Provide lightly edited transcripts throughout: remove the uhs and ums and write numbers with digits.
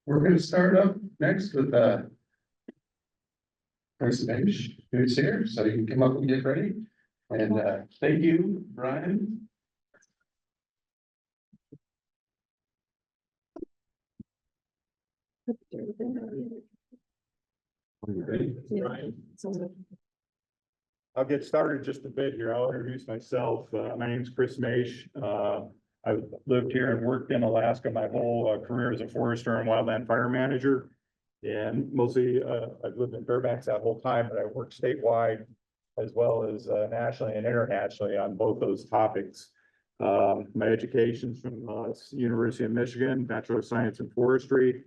We're going to start up next with Chris Maisch, who's here, so you can come up and get ready. And thank you, Brian. Are you ready? I'll get started just a bit here. I'll introduce myself. My name is Chris Maisch. I've lived here and worked in Alaska my whole career as a forester and wildland fire manager. And mostly I've lived in Fairbanks that whole time, but I worked statewide as well as nationally and internationally on both those topics. My education's from University of Michigan, Bachelor of Science in Forestry.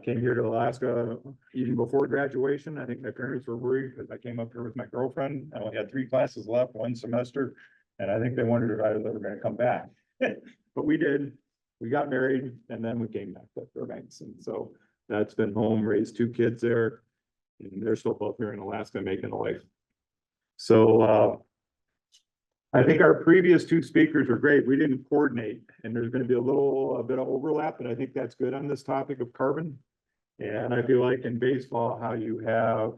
Came here to Alaska even before graduation. I think my parents were worried because I came up here with my girlfriend. I only had 3 classes left, 1 semester, and I think they wondered if I was ever going to come back. But we did. We got married, and then we came back to Fairbanks, and so that's been home. Raised 2 kids there, and they're still both here in Alaska making a life. So I think our previous 2 speakers were great. We didn't coordinate, and there's going to be a bit of overlap, but I think that's good on this topic of carbon. And I feel like in baseball, how you have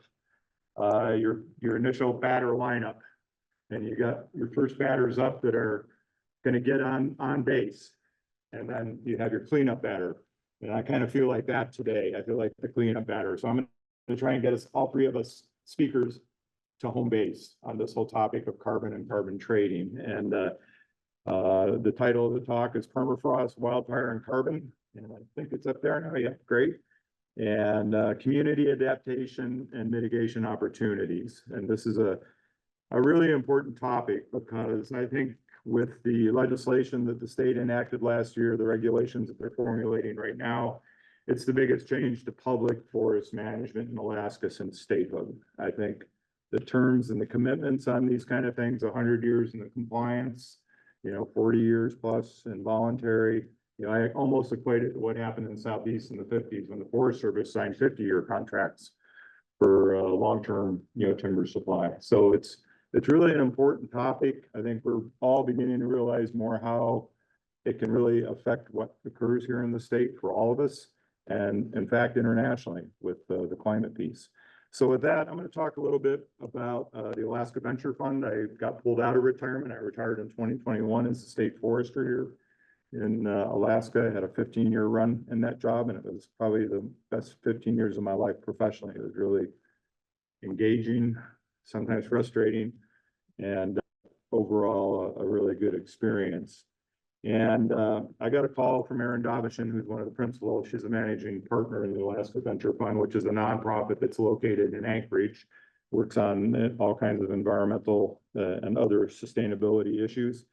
your initial batter lineup, and you got your first batters up that are going to get on base, and then you have your cleanup batter. And I kind of feel like that today. I feel like the cleanup batter. So I'm going to try and get us all 3 of us speakers to home base on this whole topic of carbon and carbon trading. And the title of the talk is Permafrost, Wildfire, and Carbon. And I think it's up there now. Yeah, great. And community adaptation and mitigation opportunities. And this is a really important topic because I think with the legislation that the state enacted last year, the regulations that they're formulating right now, it's the biggest change to public forest management in Alaska since statehood. I think the terms and the commitments on these kind of things, 100 years in the compliance, 40 years plus in voluntary. I almost equate it to what happened in Southeast in the 50s when the Forest Service signed 50-year contracts for long-term, timber supply. So it's really an important topic. I think we're all beginning to realize more how it can really affect what occurs here in the state for all of us, and in fact, internationally with the climate piece. So with that, I'm going to talk a little bit about the Alaska Venture Fund. I got pulled out of retirement. I retired in 2021 as a state forester here in Alaska. I had a 15-year run in that job, and it was probably the best 15 years of my life professionally. It was really engaging, sometimes frustrating, and overall a really good experience. And I got a call from Erin Dobishin, who's one of the principals. She's a managing partner in the Alaska Venture Fund, which is a nonprofit that's located in Anchorage, works on all kinds of environmental and other sustainability issues.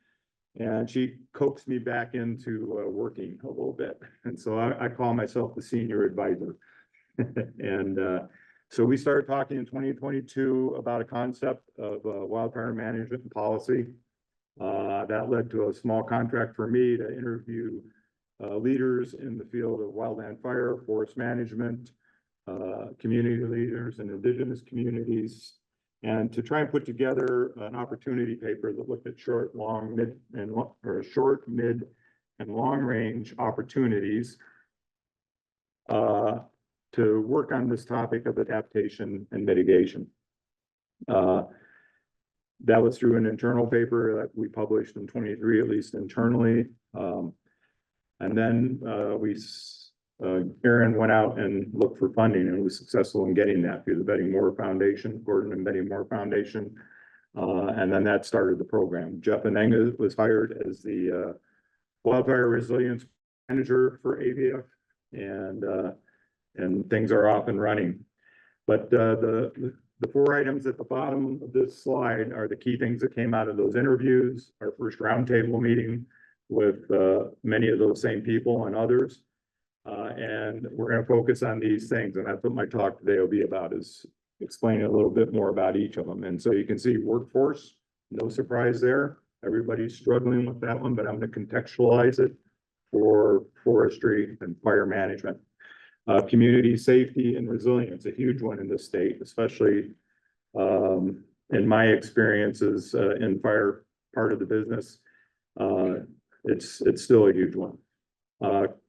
And she coaxed me back into working a little bit. And so I call myself the senior advisor. And so we started talking in 2022 about a concept of wildfire management and policy. That led to a small contract for me to interview leaders in the field of wildland fire, forest management, community leaders and indigenous communities, and to try and put together an opportunity paper that looked at short, mid, and long range opportunities to work on this topic of adaptation and mitigation. That was through an internal paper that we published in 23, at least internally. And then Erin went out and looked for funding and was successful in getting that through the Betty Moore Foundation, Gordon and Betty Moore Foundation. And then that started the program. Jeff Anenga was hired as the wildfire resilience manager for AVF, and things are off and running. But the 4 items at the bottom of this slide are the key things that came out of those interviews, our first roundtable meeting with many of those same people and others. And we're going to focus on these things. And that's what my talk today will be about, is explaining a little bit more about each of them. And so you can see workforce, no surprise there. Everybody's struggling with that one, but I'm going to contextualize it for forestry and fire management. Community safety and resilience, a huge one in this state, especially in my experiences in fire part of the business. It's still a huge one.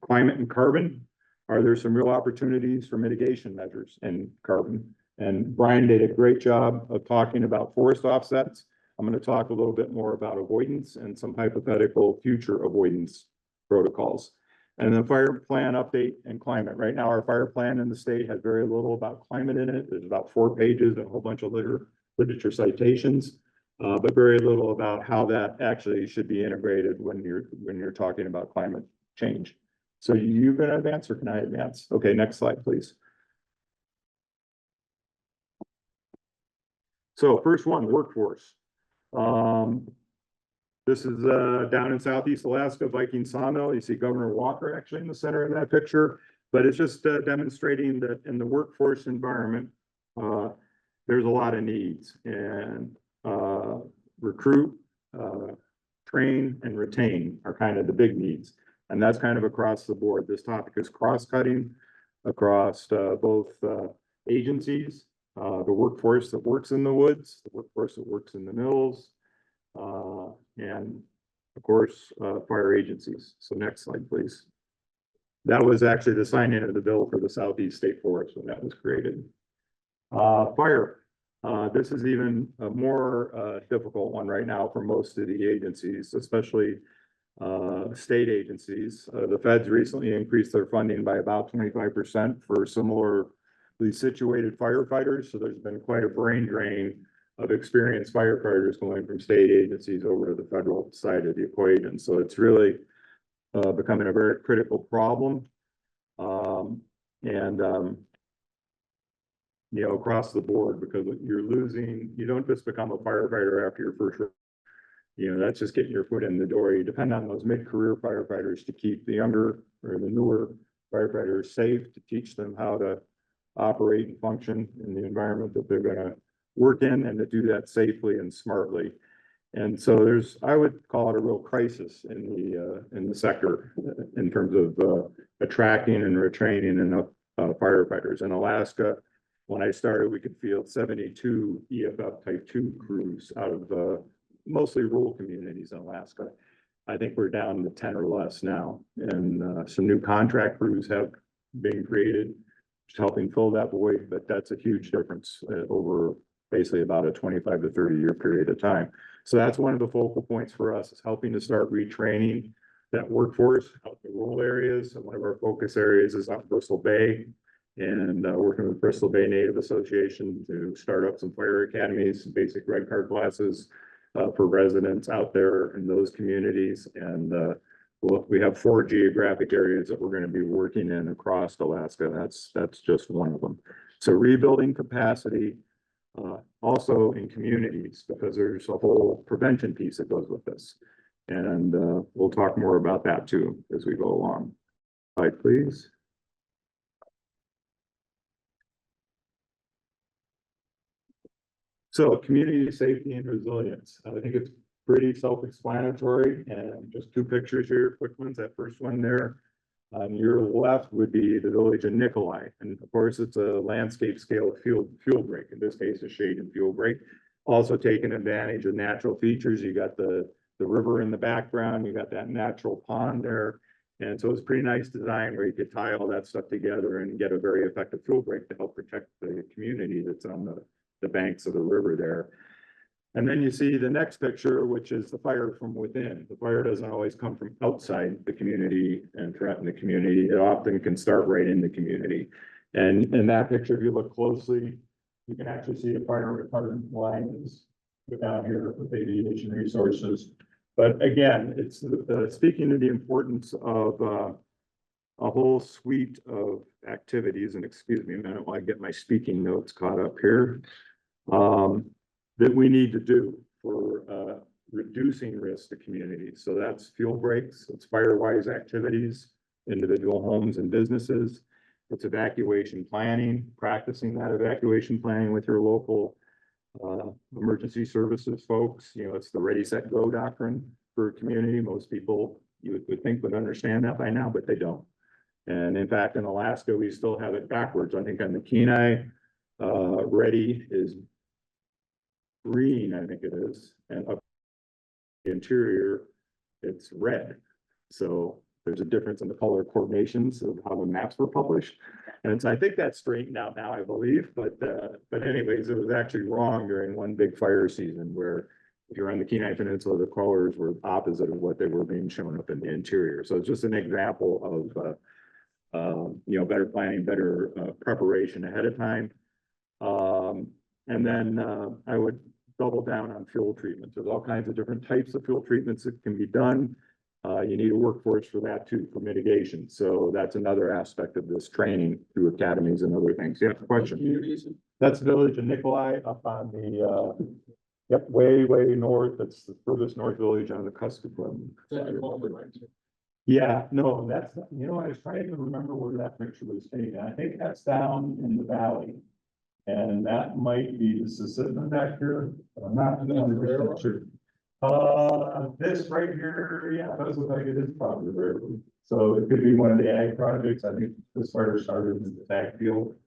Climate and carbon. are there some real opportunities for mitigation measures in carbon? And Brian did a great job of talking about forest offsets. I'm going to talk a little bit more about avoidance and some hypothetical future avoidance protocols. And then fire plan update and climate. Right now, our fire plan in the state has very little about climate in it. There's about 4 pages and a whole bunch of literature citations, but very little about how that actually should be integrated when you're talking about climate change. So you gonna advance or can I advance? Okay, next slide, please. So first one, workforce. This is down in Southeast Alaska, Viking Sawmill. You see Governor Walker actually in the center of that picture, but it's just demonstrating that in the workforce environment, there's a lot of needs and recruit, train, and retain are kind of the big needs. And that's kind of across the board. This topic is cross-cutting across both agencies, the workforce that works in the woods, the workforce that works in the mills, and of course, fire agencies. So next slide, please. That was actually the signing of the bill for the Southeast State Forest when that was created. Fire. This is even a more difficult one right now for most of the agencies, especially state agencies. The feds recently increased their funding by about 25% for similarly situated firefighters. So there's been quite a brain drain of experienced firefighters going from state agencies over to the federal side of the equation. So it's really becoming a very critical problem. You know, across the board, because you're losing, you don't just become a firefighter after your first, you know, that's just getting your foot in the door. You depend on those mid-career firefighters to keep the younger or the newer firefighters safe, to teach them how to operate and function in the environment that they're going to work in, and to do that safely and smartly. And so there's, I would call it a real crisis in the sector in terms of attracting and retraining enough firefighters. In Alaska, when I started, we could field 72 EFF type 2 crews out of mostly rural communities in Alaska. I think we're down to 10 or less now, and some new contract crews have been created, just helping fill that void, but that's a huge difference over basically about a 25 to 30 year period of time. So that's one of the focal points for us, is helping to start retraining that workforce out in the rural areas. And one of our focus areas is out in Bristol Bay, and working with Bristol Bay Native Association to start up some fire academies, some basic red card classes for residents out there in those communities. And we have 4 geographic areas that we're going to be working in across Alaska. That's just one of them. So rebuilding capacity, also in communities, because there's a whole prevention piece that goes with this. And we'll talk more about that too as we go along. Slide, please. So community safety and resilience. I think it's pretty self-explanatory, and just 2 pictures here, quick ones. That first one there on your left would be the village of Nikolai. And of course, it's a landscape scale fuel break. In this case, a shade and fuel break. Also taking advantage of natural features. You got the river in the background, you got that natural pond there. And so it's pretty nice design where you could tie all that stuff together and get a very effective fuel break to help protect the community that's on the banks of the river there. And then you see the next picture, which is the fire from within. The fire doesn't always come from outside the community and threaten the community. It often can start right in the community. And in that picture, if you look closely, you can actually see a fire retardant lines down here with aviation resources. But again, it's speaking to the importance of a whole suite of activities, and excuse me a minute while I get my speaking notes caught up here, that we need to do for reducing risk to communities. So that's fuel breaks, it's fire-wise activities, individual homes and businesses. It's evacuation planning, practicing that evacuation planning with your local emergency services folks. You know, it's the ready, set, go doctrine for a community. Most people you would think would understand that by now, but they don't. And in fact, in Alaska, we still have it backwards. I think on the Kenai, ready is green, I think it is, and up the interior, it's red. So there's a difference in the color coordinations of how the maps were published. And so I think that's straightened out now, I believe, but anyways, it was actually wrong during one big fire season where if you're on the Kenai Peninsula, the colors were opposite of what they were being shown up in the interior. So it's just an example of, better planning, better preparation ahead of time. And then I would double down on fuel treatments. There's all kinds of different types of fuel treatments that can be done. You need a workforce for that too, for mitigation. So that's another aspect of this training through academies and other things. You have a question? That's the village of Nikolai up on the, yep, way north. That's the furthest north village on the cusp of. Yeah, no, that's, I was trying to remember where that picture was taken. I think that's down in the valley. And that might be the Sisseton back here, but I'm not 100% sure. This right here, yeah, does look like it is probably the railroad. So it could be one of the ag projects. I think this fire started in the ag field.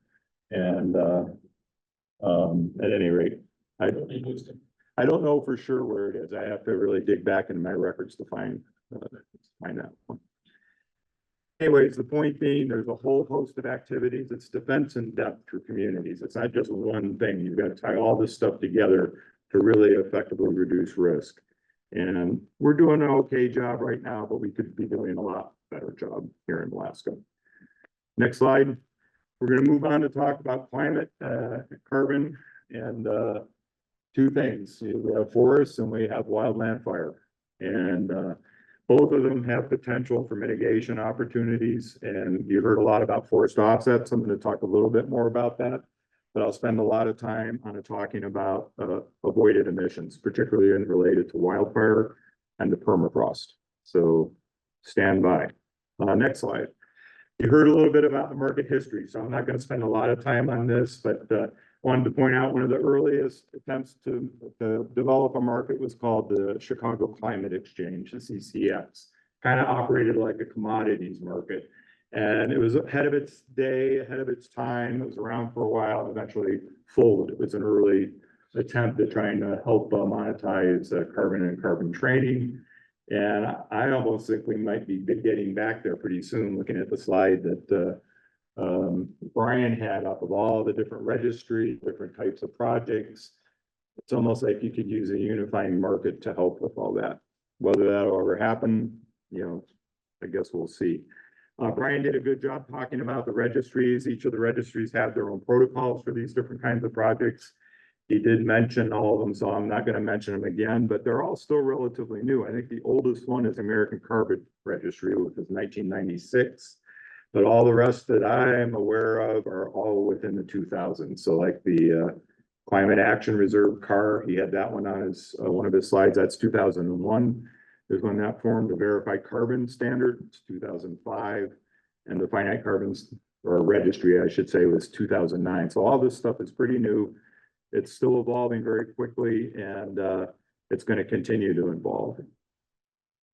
And, at any rate, I don't know for sure where it is. I have to really dig back into my records to find out. Anyways, the point being, there's a whole host of activities. It's defense in depth through communities. It's not just one thing. You've got to tie all this stuff together to really effectively reduce risk. And we're doing an okay job right now, but we could be doing a lot better job here in Alaska. Next slide. We're going to move on to talk about climate, carbon, and two things. We have forests and we have wildland fire. And both of them have potential for mitigation opportunities. And you heard a lot about forest offsets. I'm going to talk a little bit more about that. But I'll spend a lot of time on talking about avoided emissions, particularly related to wildfire and the permafrost. So stand by. Next slide. You heard a little bit about the market history, so I'm not going to spend a lot of time on this, but wanted to point out one of the earliest attempts to develop a market was called the Chicago Climate Exchange, the CCX. Kind of operated like a commodities market. And it was ahead of its day, ahead of its time. It was around for a while, and eventually folded. It was an early attempt at trying to help monetize carbon and carbon trading. And I almost think we might be getting back there pretty soon, looking at the slide that Brian had up of all the different registries, different types of projects. It's almost like you could use a unifying market to help with all that. Whether that'll ever happen, I guess we'll see. Brian did a good job talking about the registries. Each of the registries have their own protocols for these different kinds of projects. He did mention all of them, so I'm not going to mention them again, but they're all still relatively new. I think the oldest one is American Carbon Registry, which is 1996. But all the rest that I'm aware of are all within the 2000s. So like the Climate Action Reserve CAR, he had that one on his one of his slides. That's 2001. There's when that formed the Verified Carbon Standard, it's 2005. And the Finite Carbons, or Registry, I should say, was 2009. So all this stuff is pretty new. It's still evolving very quickly, and it's going to continue to evolve.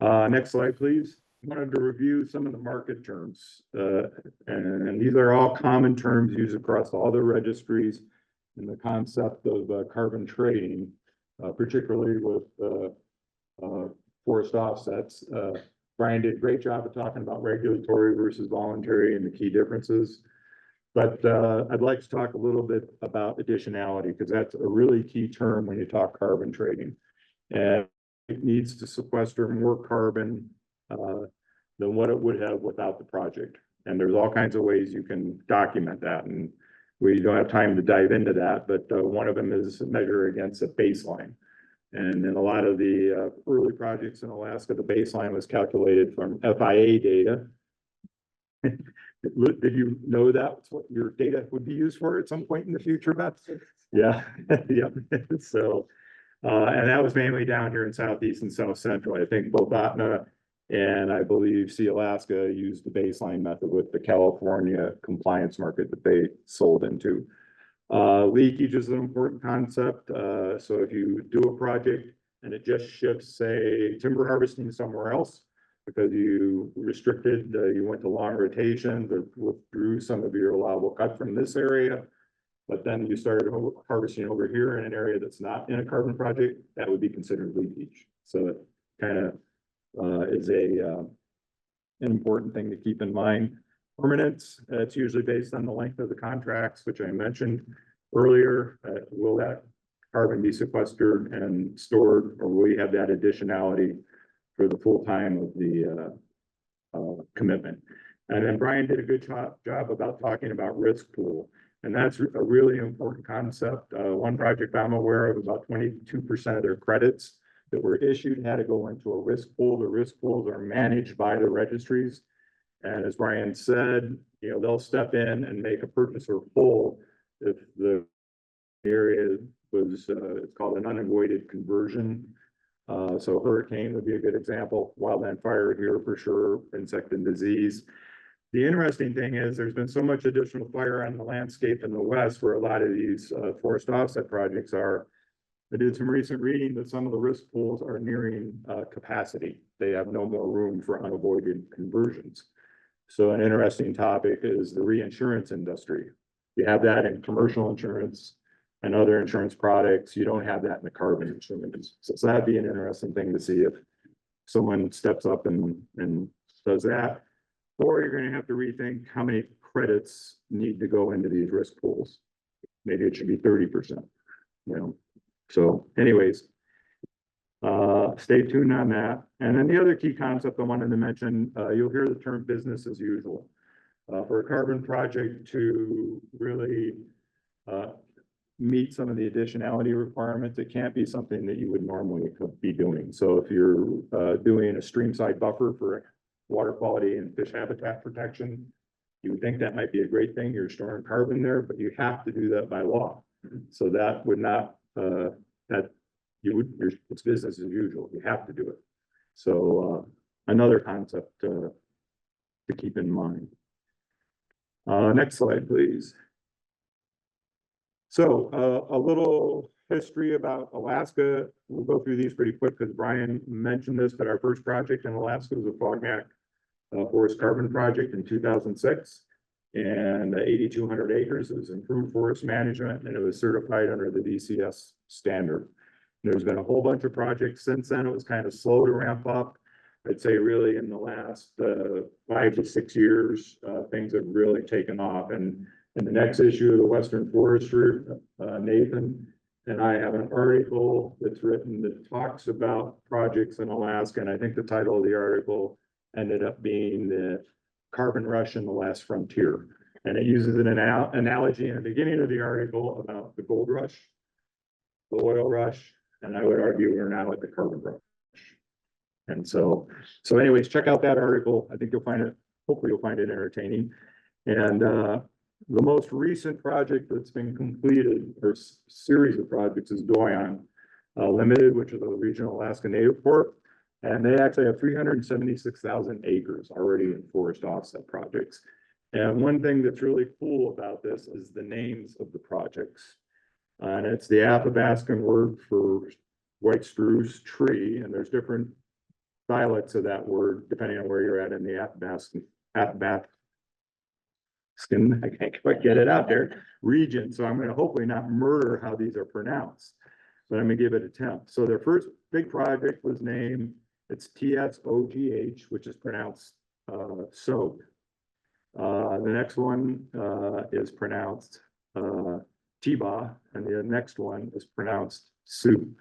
Next slide, please. I wanted to review some of the market terms. And these are all common terms used across all the registries in the concept of carbon trading, particularly with forest offsets. Brian did a great job of talking about regulatory versus voluntary and the key differences. But I'd like to talk a little bit about additionality, because that's a really key term when you talk carbon trading. And it needs to sequester more carbon than what it would have without the project. And there's all kinds of ways you can document that. And we don't have time to dive into that, but one of them is measure against a baseline. And in a lot of the early projects in Alaska, the baseline was calculated from FIA data. Did you know that's what your data would be used for at some point in the future, Beth? Yeah, yeah. So, and that was mainly down here in Southeast and South Central. I think both Atna and I believe Alaska used the baseline method with the California compliance market that they sold into. Leakage is an important concept. So if you do a project and it just shifts, say, timber harvesting somewhere else, because you restricted, you went to long rotations or withdrew some of your allowable cut from this area, but then you started harvesting over here in an area that's not in a carbon project, that would be considered leakage. So it kind of is an important thing to keep in mind. Permanence, it's usually based on the length of the contracts, which I mentioned earlier. Will that carbon be sequestered and stored, or will we have that additionality for the full time of the commitment? And then Brian did a good job about talking about risk pool. And that's a really important concept. One project I'm aware of, about 22% of their credits that were issued had to go into a risk pool. The risk pools are managed by the registries. And as Brian said, they'll step in and make a purchaser whole if the area was, it's called an unavoided conversion. So hurricane would be a good example, wildland fire here for sure, insect and disease. The interesting thing is there's been so much additional fire on the landscape in the West where a lot of these forest offset projects are. I did some recent reading that some of the risk pools are nearing capacity. They have no more room for unavoided conversions. So an interesting topic is the reinsurance industry. You have that in commercial insurance and other insurance products. You don't have that in the carbon insurance. So that'd be an interesting thing to see if someone steps up and does that. Or you're going to have to rethink how many credits need to go into these risk pools. Maybe it should be 30%, So anyways, stay tuned on that. And then the other key concept I wanted to mention, you'll hear the term business as usual. For a carbon project to really meet some of the additionality requirements, it can't be something that you would normally be doing. So if you're doing a streamside buffer for water quality and fish habitat protection, you would think that might be a great thing. You're storing carbon there, but you have to do that by law. So that would not, it's business as usual. You have to do it. So another concept to keep in mind. Next slide, please. So a little history about Alaska. We'll go through these pretty quick because Brian mentioned this, but our first project in Alaska was a Fognac forest carbon project in 2006, and 8,200 acres. It was improved forest management, and it was certified under the DCS standard. There's been a whole bunch of projects since then. It was kind of slow to ramp up. I'd say really in the last 5 to 6 years, things have really taken off. And in the next issue of the Western Forestry, Nathan and I have an article that's written that talks about projects in Alaska. And I think the title of the article ended up being the Carbon Rush in the Last Frontier. And it uses an analogy in the beginning of the article about the gold rush, the oil rush, and I would argue we're now at the carbon rush. And so anyways, check out that article. I think you'll find it, hopefully you'll find it entertaining. And the most recent project that's been completed, or series of projects, is Doyon Limited, which is a regional Alaska Native Corp. And they actually have 376,000 acres already in forest offset projects. And one thing that's really cool about this is the names of the projects. And it's the Athabascan word for white spruce tree. And there's different dialects of that word, depending on where you're at in the Athabascan, I can't quite get it out there, region. So I'm going to hopefully not murder how these are pronounced, but I'm going to give it an attempt. So their first big project was named, it's TSOGH, which is pronounced SOG. The next one is pronounced Tiba, and the next one is pronounced Sioux.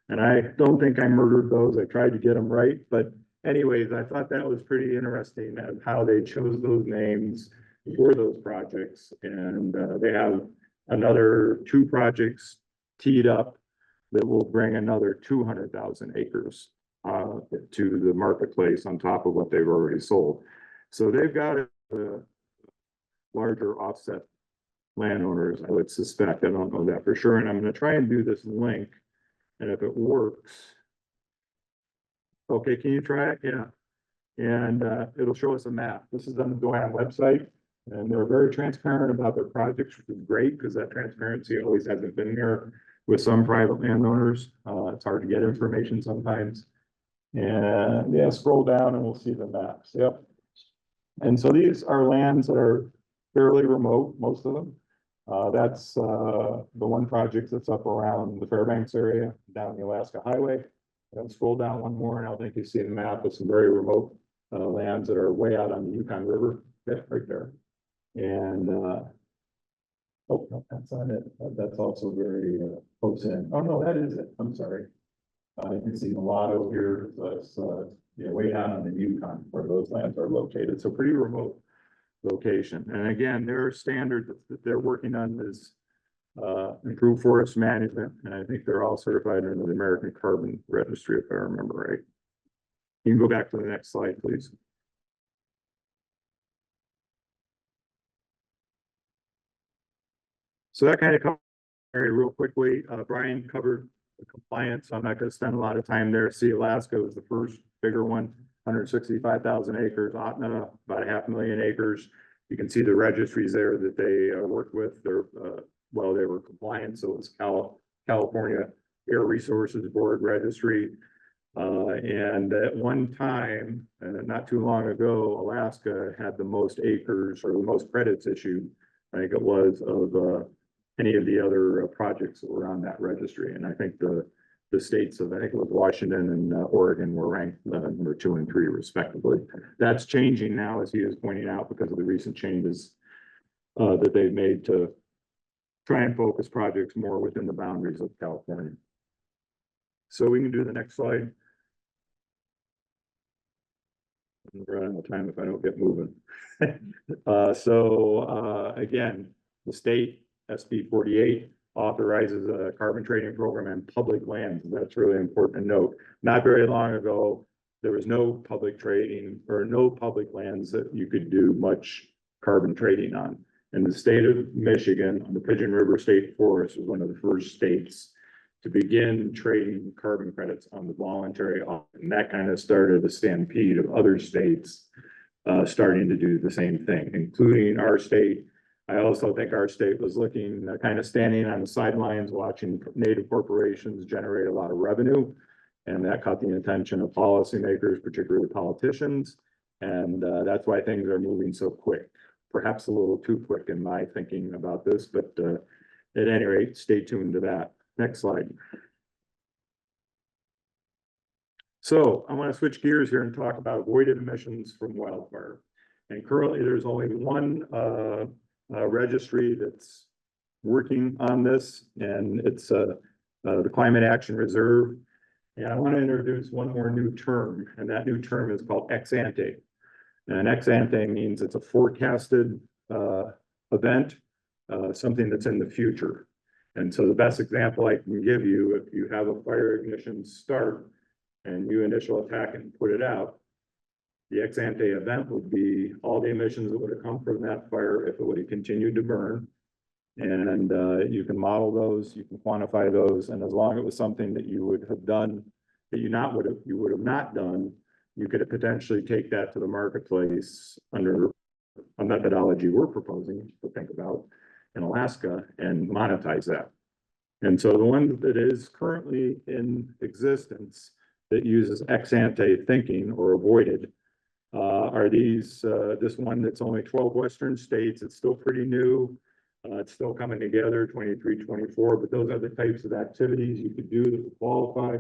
And I don't think I murdered those. I tried to get them right. But anyways, I thought that was pretty interesting how they chose those names for those projects. And they have another 2 projects teed up that will bring another 200,000 acres to the marketplace on top of what they've already sold. So they've got a larger offset landowners, I would suspect. I don't know that for sure. And I'm going to try and do this link. And if it works, okay, can you try it? Yeah. And it'll show us a map. This is on the Doyon website. And they're very transparent about their projects, which is great because that transparency always hasn't been there with some private landowners. It's hard to get information sometimes. And yeah, scroll down and we'll see the maps. Yep. And so these are lands that are fairly remote, most of them. That's the one project that's up around the Fairbanks area, down the Alaska Highway. And scroll down one more and I think you see the map with some very remote lands that are way out on the Yukon River, right there. And, oh, no, that's not it. That's also very close in. Oh, no, that is it. I'm sorry. You can see the lotto here. That's, yeah, way down on the Yukon where those lands are located. So pretty remote location. And again, their standard that they're working on is improved forest management. And I think they're all certified under the American Carbon Registry, if I remember right. You can go back to the next slide, please. So that kind of covers real quickly. Brian covered the compliance. So I'm not going to spend a lot of time there. See, Alaska was the first bigger one, 165,000 acres. Otna, about 500,000 acres. You can see the registries there that they worked with. They're well, they were compliant. So it was California Air Resources Board Registry. And at one time, not too long ago, Alaska had the most acres or the most credits issued, I think it was, of any of the other projects that were on that registry. And I think the states of, I think it was Washington and Oregon were ranked number 2 and 3 respectively. That's changing now, as he is pointing out, because of the recent changes that they've made to try and focus projects more within the boundaries of California. So we can do the next slide. I'm running out of time if I don't get moving. Again, the state SB 48 authorizes a carbon trading program in public lands. That's really important to note. Not very long ago, there was no public trading or no public lands that you could do much carbon trading on. In the state of Michigan, the Pigeon River State Forest was one of the first states to begin trading carbon credits on the voluntary auction. And that kind of started a stampede of other states starting to do the same thing, including our state. I also think our state was looking, kind of standing on the sidelines, watching native corporations generate a lot of revenue. And that caught the attention of policymakers, particularly politicians. And that's why things are moving so quick, perhaps a little too quick in my thinking about this, but at any rate, stay tuned to that. Next slide. So I want to switch gears here and talk about avoided emissions from wildfire. And currently there's only one registry that's working on this, and it's the Climate Action Reserve. And I want to introduce one more new term, and that new term is called ex ante. And ex ante means it's a forecasted event, something that's in the future. And so the best example I can give you, if you have a fire ignition start and you initial attack and put it out, the ex ante event would be all the emissions that would have come from that fire if it would have continued to burn. And you can model those, you can quantify those, and as long as it was something that you would have done that you would have not done, you could potentially take that to the marketplace under a methodology we're proposing to think about in Alaska and monetize that. And so the one that is currently in existence that uses ex ante thinking or avoided are these, this one that's only 12 Western states. It's still pretty new. It's still coming together, 23, 24, but those are the types of activities you could do that would qualify.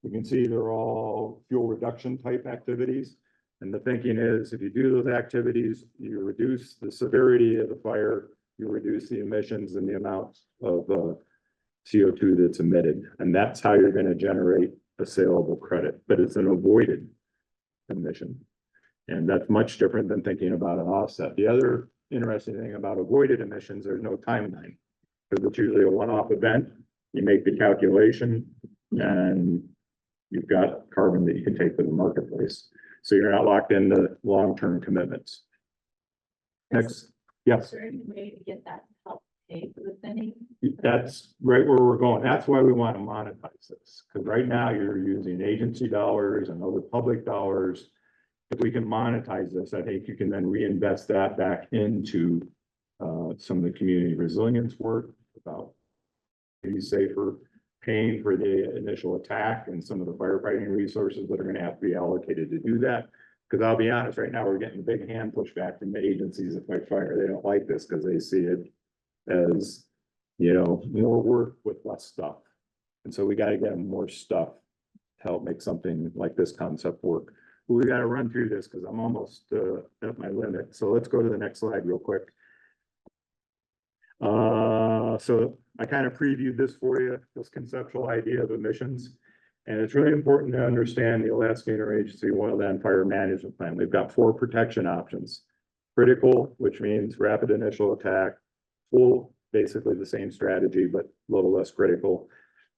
You can see they're all fuel reduction type activities. And the thinking is if you do those activities, you reduce the severity of the fire, you reduce the emissions and the amount of CO2 that's emitted. And that's how you're going to generate a saleable credit, but it's an avoided emission. And that's much different than thinking about an offset. The other interesting thing about avoided emissions, there's no timeline because it's usually a one-off event. You make the calculation and you've got carbon that you can take to the marketplace. So you're not locked into long-term commitments. Next, yes. Is there any way to get that help pay for the thing? That's right where we're going. That's why we want to monetize this. Because right now you're using agency dollars and other public dollars. If we can monetize this, I think you can then reinvest that back into some of the community resilience work about being safer, paying for the initial attack and some of the firefighting resources that are going to have to be allocated to do that. Because I'll be honest, right now we're getting a big hand pushback from the agencies that fight fire. They don't like this because they see it as, you know, more work with less stuff. And so we got to get them more stuff to help make something like this concept work. We got to run through this because I'm almost at my limit. So let's go to the next slide real quick. So I kind of previewed this for you, this conceptual idea of emissions. And it's really important to understand the Alaska Interagency Wildland Fire Management Plan. We've got 4 protection options. Critical, which means rapid initial attack. Full, basically the same strategy, but a little less critical.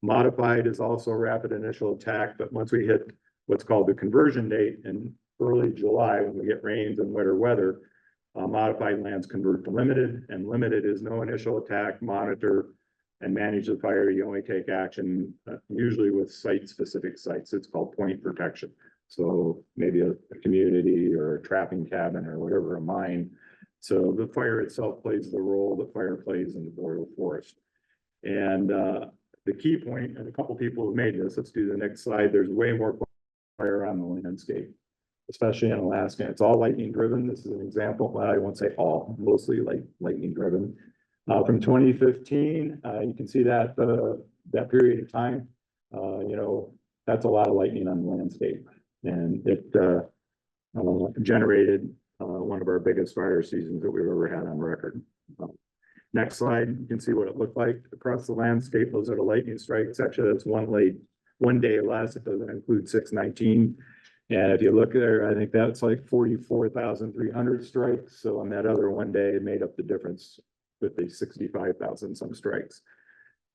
Modified is also rapid initial attack, but once we hit what's called the conversion date in early July, when we get rains and wetter weather, modified lands convert to limited, and limited is no initial attack, monitor, and manage the fire. You only take action usually with site-specific sites. It's called point protection. So maybe a community or a trapping cabin or whatever, a mine. So the fire itself plays the role that fire plays in the boreal forest. And the key point, and a couple people have made this, let's do the next slide. There's way more fire on the landscape, especially in Alaska. It's all lightning driven. This is an example. Well, I won't say all, mostly like lightning driven. From 2015, you can see that that period of time, that's a lot of lightning on the landscape, and it generated one of our biggest fire seasons that we've ever had on record. Next slide, you can see what it looked like across the landscape. Those are the lightning strikes. Actually, that's one day less. It doesn't include 619. And if you look there, I think that's like 44,300 strikes. So on that other one day, it made up the difference with the 65,000 some strikes.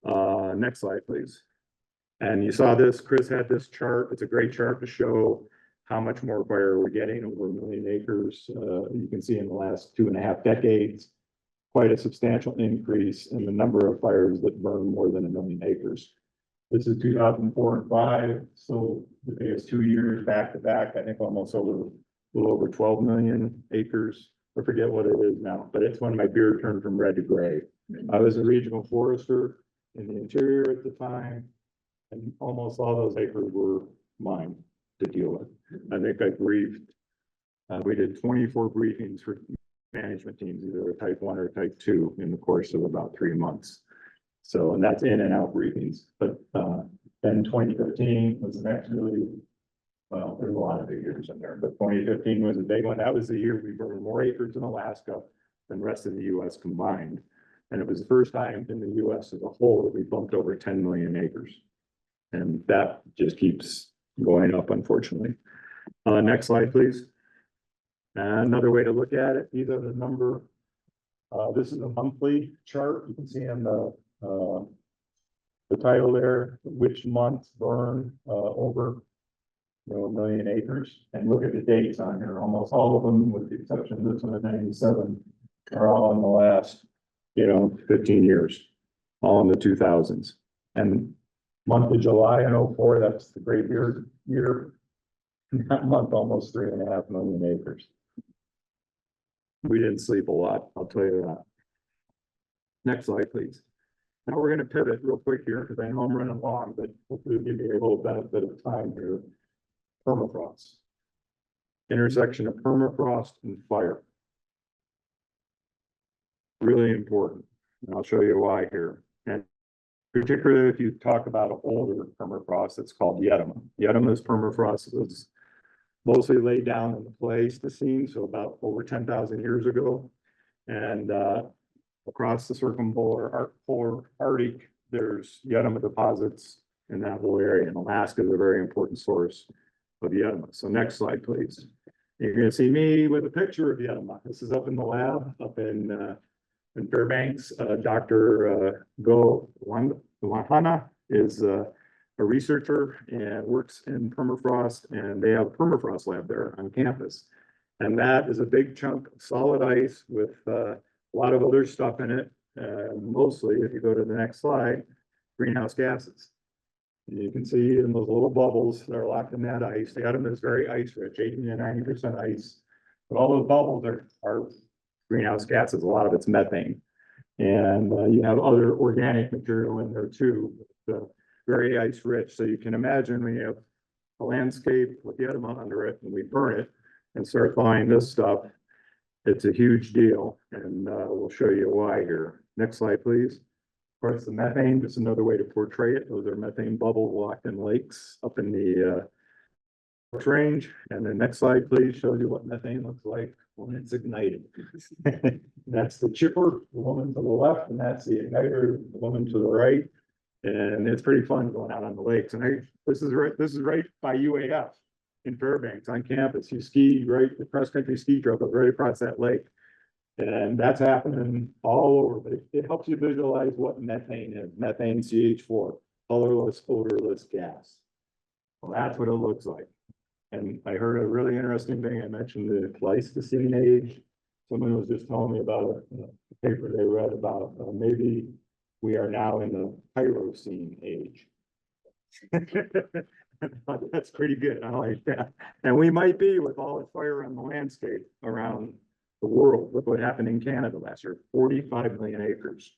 Next slide, please. And you saw this, Chris had this chart. It's a great chart to show how much more fire we're getting, over 1 million acres. You can see in the last 2.5 decades, quite a substantial increase in the number of fires that burn more than 1 million acres. This is 2004 and 5, so the biggest 2 years back to back, I think almost a little over 12 million acres. I forget what it is now, but it's when my beard turned from red to gray. I was a regional forester in the interior at the time, and almost all those acres were mine to deal with. I think I briefed, we did 24 briefings for management teams, either a type 1 or type 2 in the course of about 3 months. So, and that's in and out briefings, but then 2015 was the next really, well, there's a lot of big years in there, but 2015 was a big one. That was the year we burned more acres in Alaska than the rest of the US combined. And it was the first time in the US as a whole that we bumped over 10 million acres. And that just keeps going up, unfortunately. Next slide, please. Another way to look at it, these are the number. This is a monthly chart. You can see in the title there, which months burn over 1 million acres. And look at the dates on here. Almost all of them, with the exception of this one at 97, are all in the last 15 years, all in the 2000s. And month of July in 04, that's the gray beard year. That month, almost 3.5 million acres. We didn't sleep a lot, I'll tell you that. Next slide, please. Now we're going to pivot real quick here because I know I'm running long, but hopefully it'll give you a little benefit of time here. Permafrost. Intersection of permafrost and fire. Really important. And I'll show you why here. And particularly if you talk about an older permafrost, it's called Yedema. Yedema's permafrost was mostly laid down in the Pleistocene, so about over 10,000 years ago. And across the circumpolar Arctic, there's Yedema deposits in that whole area. And Alaska is a very important source of Yedema. So next slide, please. You're going to see me with a picture of Yedema. This is up in the lab, up in Fairbanks. Dr. Go Wahana is a researcher and works in permafrost, and they have a permafrost lab there on campus. And that is a big chunk of solid ice with a lot of other stuff in it. Mostly, if you go to the next slide, greenhouse gases. And you can see in those little bubbles that are locked in that ice. The atom is very ice rich, 80 to 90% ice. But all those bubbles are greenhouse gases. A lot of it's methane. And you have other organic material in there too. Very ice rich. So you can imagine when you have a landscape with Yedema under it and we burn it and start thawing this stuff, it's a huge deal. And we'll show you why here. Next slide, please. Of course, the methane, just another way to portray it. Those are methane bubbles locked in lakes up in the range. And the next slide, please, shows you what methane looks like when it's ignited. That's the chipper, the woman to the left, and that's the igniter, the woman to the right. And it's pretty fun going out on the lakes. And this is right by UAF in Fairbanks on campus. You ski right, the cross country ski trail goes right across that lake. And that's happening all over, but it helps you visualize what methane is. Methane CH4, colorless, odorless gas. Well, that's what it looks like. And I heard a really interesting thing. I mentioned the Pleistocene age. Someone was just telling me about a paper they read about maybe we are now in the Pyrocene age. That's pretty good. I like that. And we might be with all the fire on the landscape around the world. Look what happened in Canada last year, 45 million acres.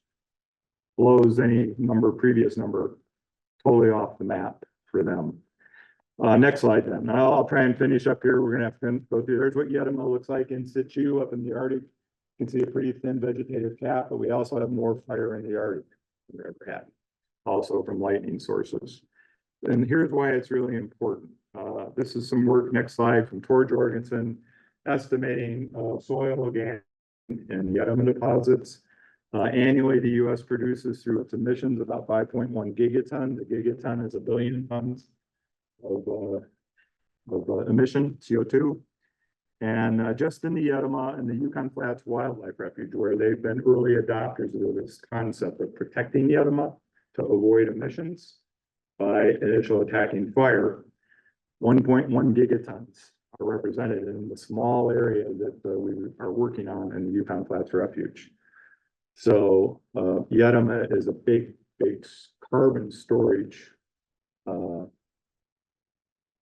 Blows any previous number totally off the map for them. Next slide then. Now I'll try and finish up here. We're gonna have to go through. There's what Yedema looks like in situ up in the Arctic. You can see a pretty thin vegetative cap, but we also have more fire in the Arctic than we ever had, also from lightning sources. And here's why it's really important. This is some work, next slide, from Tor Jorgensen, estimating soil organic and Yedema deposits. Annually, the U.S. produces through its emissions about 5.1 gigatons. A gigaton is 1 billion tons of emission, CO2. And just in the Yedema and the Yukon Flats Wildlife Refuge, where they've been early adopters of this concept of protecting Yedema to avoid emissions by initial attacking fire, 1.1 gigatons are represented in the small area that we are working on in the Yukon Flats Refuge. So Yedema is a big carbon storage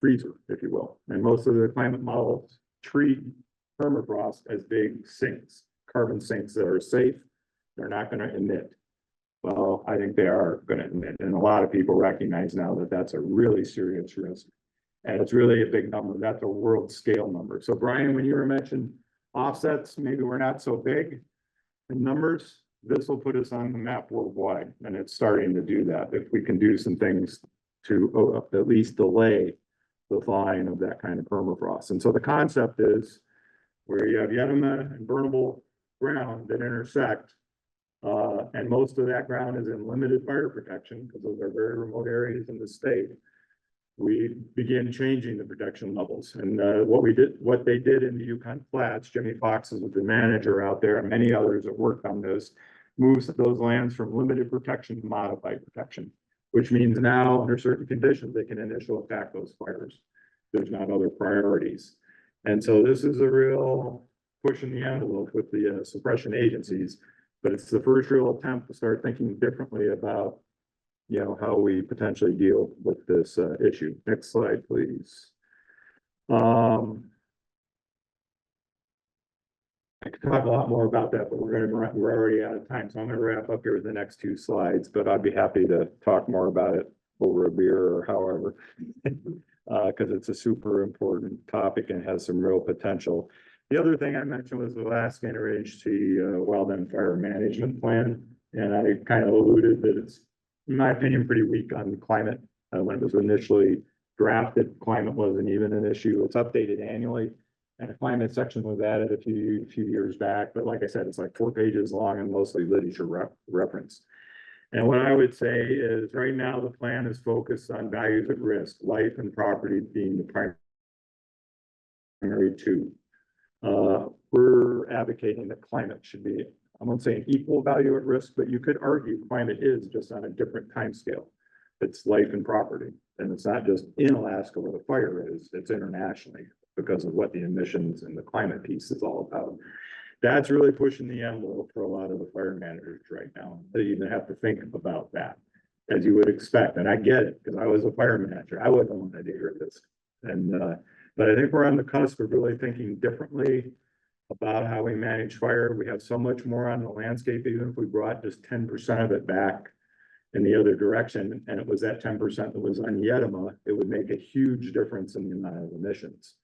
freezer, if you will. And most of the climate models treat permafrost as big sinks, carbon sinks that are safe. They're not going to emit. Well, I think they are going to emit. And a lot of people recognize now that that's a really serious risk. And it's really a big number. That's a world scale number. So Brian, when you were mentioning offsets, maybe we're not so big in numbers. This will put us on the map worldwide. And it's starting to do that. If we can do some things to at least delay the thawing of that kind of permafrost. And so the concept is where you have Yedema and burnable ground that intersect, and most of that ground is in limited fire protection because those are very remote areas in the state. We begin changing the protection levels. And what they did in the Yukon Flats, Jimmy Fox is the manager out there, and many others that worked on this, moves those lands from limited protection to modified protection, which means now under certain conditions, they can initial attack those fires. There's not other priorities. And so this is a real push in the envelope with the suppression agencies, but it's the first real attempt to start thinking differently about, how we potentially deal with this issue. Next slide, please. I could talk a lot more about that, but we're already out of time. So I'm going to wrap up here with the next 2 slides, but I'd be happy to talk more about it over a beer or however, because it's a super important topic and has some real potential. The other thing I mentioned was the Alaska Interagency Wildland Fire Management Plan. And I kind of alluded that it's, in my opinion, pretty weak on climate. When it was initially drafted, climate wasn't even an issue. It's updated annually. And a climate section was added a few years back, but like I said, it's like 4 pages long and mostly literature reference. And what I would say is right now the plan is focused on values at risk, life and property being the primary 2. We're advocating that climate should be, I won't say an equal value at risk, but you could argue climate is just on a different time scale. It's life and property, and it's not just in Alaska where the fire is, it's internationally, because of what the emissions and the climate piece is all about. That's really pushing the envelope for a lot of the fire managers right now. They even have to think about that, as you would expect. And I get it, because I was a fire manager. I wouldn't want to hear this. And but I think we're on the cusp of really thinking differently about how we manage fire. We have so much more on the landscape, even if we brought just 10% of it back in the other direction, and it was that 10% that was on Yedema, it would make a huge difference in the amount of emissions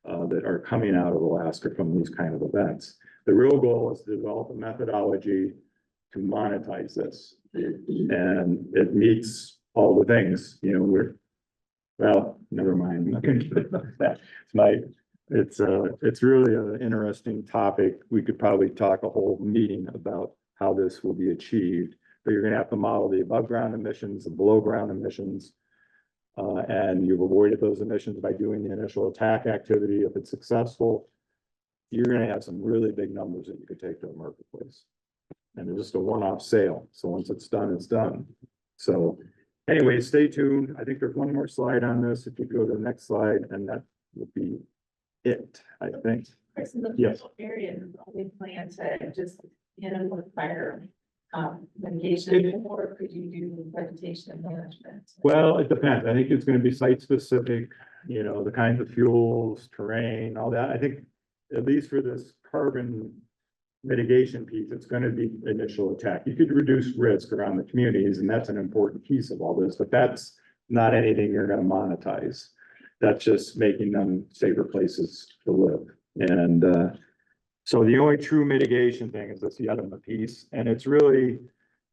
that are coming out of Alaska from these kind of events. The real goal is to develop a methodology to monetize this. And it meets all the things, Well, never mind. I'm not gonna get into that. It's really an interesting topic. We could probably talk a whole meeting about how this will be achieved. But you're gonna have to model the above ground emissions, the below ground emissions. And you've avoided those emissions by doing the initial attack activity. If it's successful, you're gonna have some really big numbers that you could take to a marketplace. And it's just a one-off sale. So once it's done, it's done. So anyway, stay tuned. I think there's one more slide on this. If you go to the next slide, and that will be it, I think. Chris, in the Yes. local area, we plan to just, with fire, mitigation, or could you do vegetation management? Well, it depends. I think it's gonna be site specific, the kinds of fuels, terrain, all that. I think at least for this carbon mitigation piece, it's gonna be initial attack. You could reduce risk around the communities, and that's an important piece of all this, but that's not anything you're gonna monetize. That's just making them safer places to live. And so the only true mitigation thing is this Yedema piece, and it's really,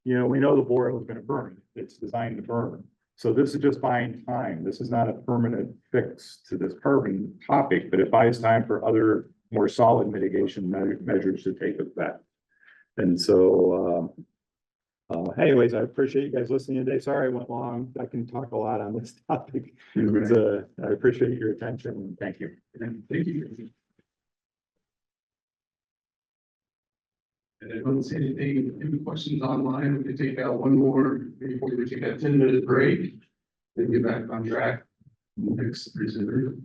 we know the boiler is gonna burn. It's designed to burn. So this is just buying time. This is not a permanent fix to this carbon topic, but it buys time for other more solid mitigation measures to take effect. And so, anyways, I appreciate you guys listening today. Sorry I went long. I can talk a lot on this topic. But, I appreciate your attention. Thank you. Thank you. And I don't see anything, any questions online. We can take out one more before we take a 10-minute break. Then get back on track. Next presenter.